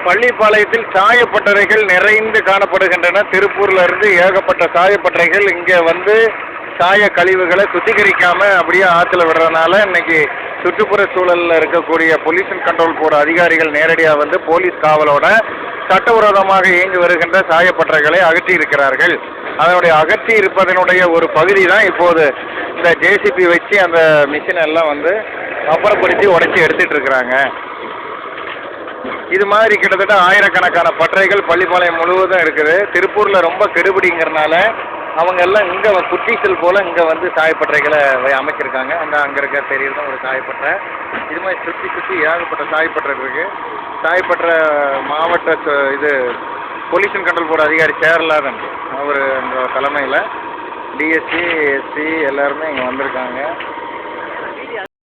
பள்ளிப்பாளையத்தில் சாயப்பட்டறைகள் நிறைந்து காணப்படுகின்றன. திருப்பூர்ல இருந்து ஏகப்பட்ட சாயப்பட்டறைகள் இங்கே வந்து சாய கழிவுகளை சுத்திகரிக்காம அப்படியே ஆற்றுல விடுறதுனால இன்னைக்கு சுற்றுப்புற சூழலில் இருக்கக்கூடிய பொல்யூஷன் கண்ட்ரோல் போர்டு அதிகாரிகள் நேரடியாக வந்து போலீஸ் காவலோட சட்டவிரோதமாக இயங்கி வருகின்ற சாயப்பட்டறைகளை அகற்றி இருக்கிறார்கள். அதனுடைய அகற்றி இருப்பதனுடைய ஒரு பகுதி தான் இப்போது இந்த ஜேசிபி வச்சு அந்த மிஷின் எல்லாம் வந்து அப்புறப்படுத்தி உடைச்சி எடுத்துட்டு இருக்கிறாங்க. இது மாதிரி கிட்டத்தட்ட ஆயிரக்கணக்கான பட்டறைகள் பள்ளிப்பாளையம் முழுவதும் இருக்குது. திருப்பூரில் ரொம்ப கெடுபிடிங்கிறனால அவங்க எல்லாம் இங்கே குட்டீசல் போல் இங்கே வந்து சாயப்பட்டறைகளை அமைச்சிருக்காங்க. அந்த அங்கே இருக்க தெரியுது ஒரு சாயப்பட்டறை. இது மாதிரி சுற்றி சுற்றி ஏகப்பட்ட சாயப்பட்டறை இருக்குது. சாயப்பட்டறை மாவட்ட இது பொல்யூஷன் கண்ட்ரோல் போர்டு அதிகாரி சேரலாதன் அவர் இந்த தலைமையில் டிஎஸ்சி எஸ்சி எல்லாருமே இங்கே வந்திருக்காங்க.